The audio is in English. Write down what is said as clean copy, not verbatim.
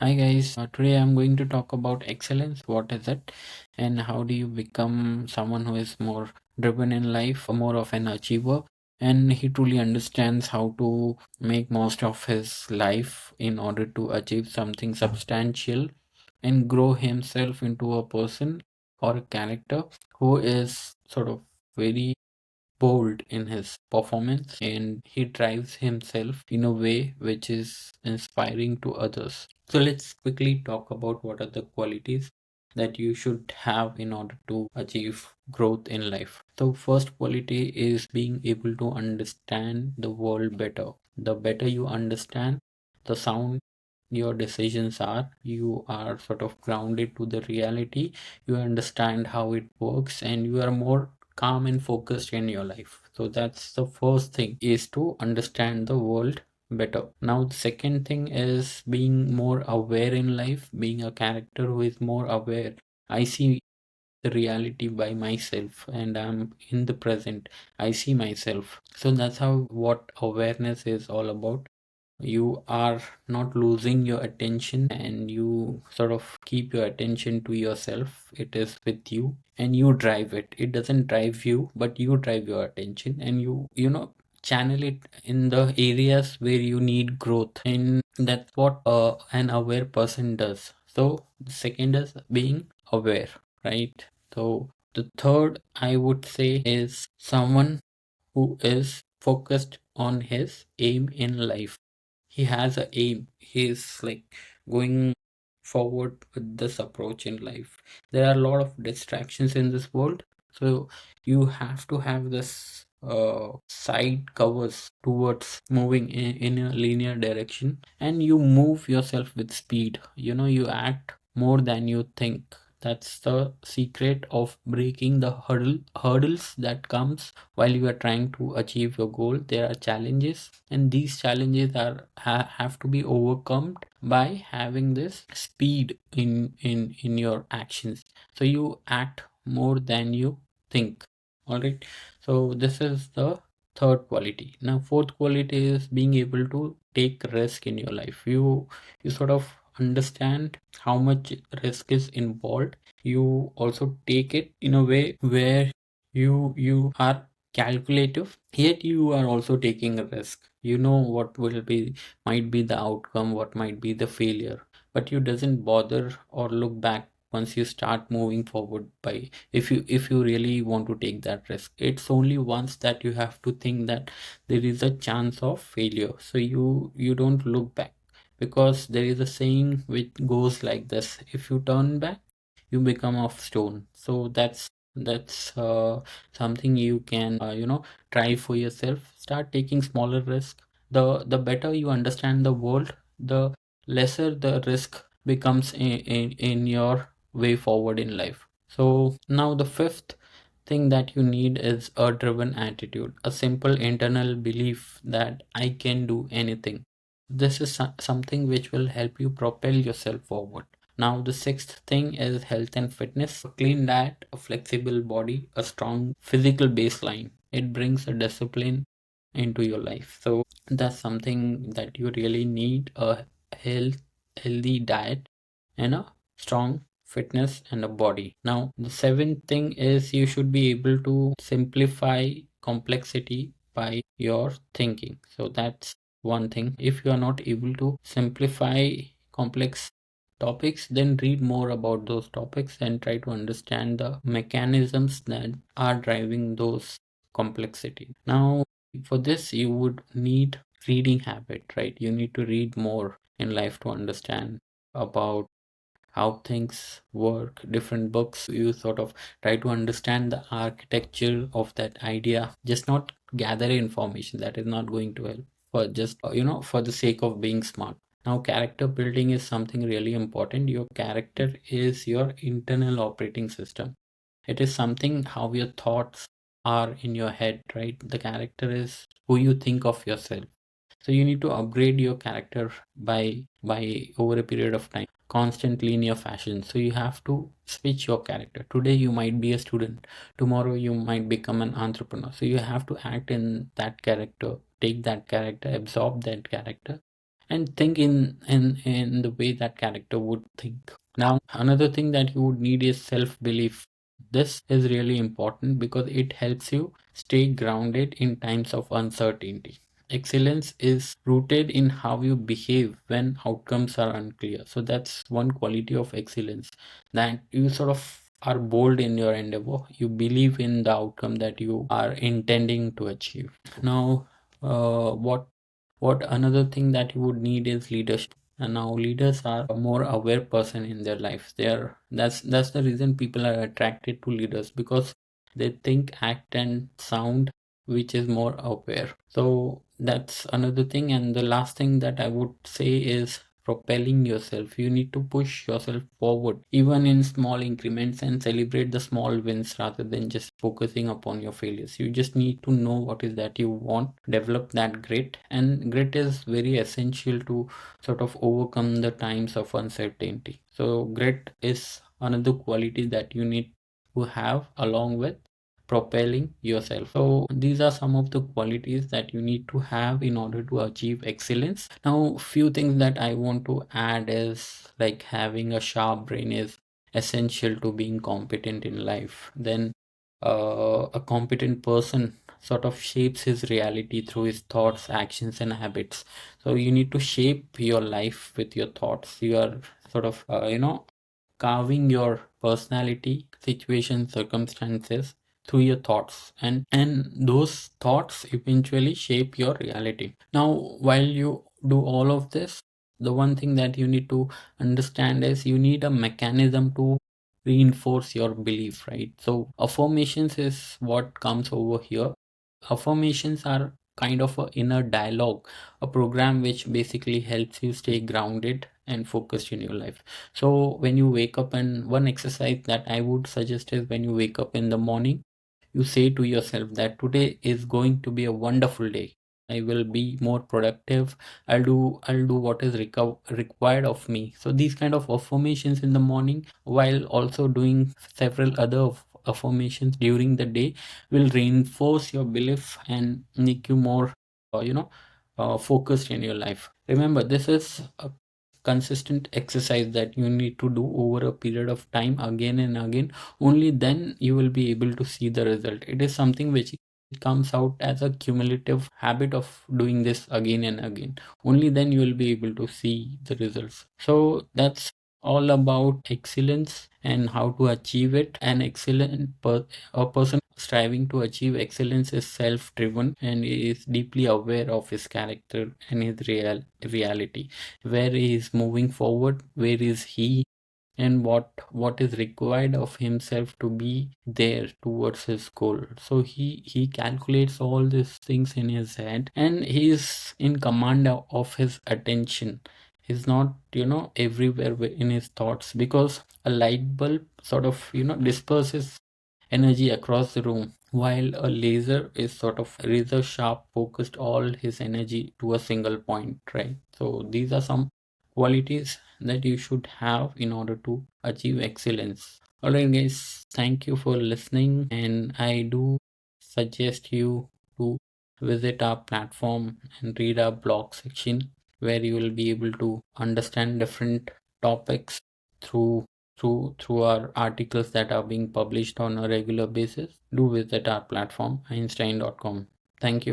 Hi guys, today I'm going to talk about excellence. What is it, and how do you become someone who is more driven in life, more of an achiever, and he truly understands how to make most of his life in order to achieve something substantial and grow himself into a person or a character who is sort of very bold in his performance and he drives himself in a way which is inspiring to others. So let's quickly talk about what are the qualities that you should have in order to achieve growth in life. So first quality is being able to understand the world better. The better you understand the sound your decisions are, you are sort of grounded to the reality, you understand how it works, and you are more calm and focused in your life. So that's the first thing, is to understand the world better. Now the second thing is being more aware in life, being a character who is more aware. I see the reality by myself and I'm in the present. I see myself. So that's how what awareness is all about. You are not losing your attention and you sort of keep your attention to yourself. It is with you and you drive it. It doesn't drive you, but you drive your attention and you channel it in the areas where you need growth. And that's what an aware person does. So the second is being aware, right? So the third I would say is someone who is focused on his aim in life. He has a aim. He's like going forward with this approach in life. There are a lot of distractions in this world, so you have to have this side covers towards moving in a linear direction, and you move yourself with speed. You act more than you think. That's the secret of breaking the hurdles that comes while you are trying to achieve your goal. There are challenges, and these challenges have to be overcome by having this speed in your actions. So you act more than you think. All right. So this is the third quality. Now fourth quality is being able to take risk in your life. You sort of understand how much risk is involved. You also take it in a way where you are calculative, yet you are also taking a risk. You know what will be might be the outcome, what might be the failure, but you doesn't bother or look back once you start moving forward. By if you really want to take that risk, it's only once that you have to think that there is a chance of failure, so you don't look back, because there is a saying which goes like this: if you turn back, you become of stone. So that's something you can try for yourself. Start taking smaller risk. The better you understand the world, the lesser the risk becomes in your way forward in life. So now the fifth thing that you need is a driven attitude, a simple internal belief that I can do anything. This is something which will help you propel yourself forward. Now the sixth thing is health and fitness. A clean diet, a flexible body, a strong physical baseline. It brings a discipline into your life. So that's something that you really need: a healthy diet and a strong fitness and a body. Now the seventh thing is you should be able to simplify complexity by your thinking. So that's one thing. If you are not able to simplify complex topics, then read more about those topics and try to understand the mechanisms that are driving those complexity. Now for this you would need reading habit, right? You need to read more in life to understand about how things work, different books. You sort of try to understand the architecture of that idea. Just not gather information, that is not going to help, for just for the sake of being smart. Now character building is something really important. Your character is your internal operating system. It is something how your thoughts are in your head, right? The character is who you think of yourself. So you need to upgrade your character by over a period of time, constant linear fashion. So you have to switch your character. Today you might be a student, tomorrow you might become an entrepreneur. So you have to act in that character, take that character, absorb that character, and think in the way that character would think. Now, another thing that you would need is self belief. This is really important because it helps you stay grounded in times of uncertainty. Excellence is rooted in how you behave when outcomes are unclear. So that's one quality of excellence, that you sort of are bold in your endeavor. You believe in the outcome that you are intending to achieve. Now, what another thing that you would need is leadership. And now leaders are a more aware person in their lives. That's the reason people are attracted to leaders, because they think, act, and sound which is more aware. So that's another thing. And the last thing that I would say is propelling yourself. You need to push yourself forward, even in small increments, and celebrate the small wins rather than just focusing upon your failures. You just need to know what is that you want, develop that grit, and grit is very essential to sort of overcome the times of uncertainty. So grit is another quality that you need to have along with propelling yourself. So these are some of the qualities that you need to have in order to achieve excellence. Now, few things that I want to add is like having a sharp brain is essential to being competent in life. Then a competent person sort of shapes his reality through his thoughts, actions, and habits. So you need to shape your life with your thoughts. You are sort of carving your personality, situation, circumstances through your thoughts, and those thoughts eventually shape your reality. Now, while you do all of this, the one thing that you need to understand is you need a mechanism to reinforce your belief, right? So affirmations is what comes over here. Affirmations are kind of a inner dialogue, a program which basically helps you stay grounded and focused in your life. So when you wake up, and one exercise that I would suggest is when you wake up in the morning, you say to yourself that today is going to be a wonderful day. I will be more productive. I'll do what is required of me. So these kind of affirmations in the morning, while also doing several other affirmations during the day, will reinforce your belief and make you more focused in your life. Remember, this is a consistent exercise that you need to do over a period of time, again and again. Only then you will be able to see the result. It is something which comes out as a cumulative habit of doing this again and again. Only then you will be able to see the results. So that's all about excellence and how to achieve it. A person striving to achieve excellence is self-driven and is deeply aware of his character and his reality. Where he is moving forward, where is he, and what is required of himself to be there towards his goal. So he calculates all these things in his head, and he is in command of his attention. He's not everywhere in his thoughts, because a light bulb sort of disperses energy across the room, while a laser is sort of razor sharp focused all his energy to a single point, right? So these are some qualities that you should have in order to achieve excellence. Alright guys, thank you for listening, and I do suggest you to visit our platform and read our blog section, where you will be able to understand different topics through through our articles that are being published on a regular basis. Do visit our platform einstein.com. Thank you.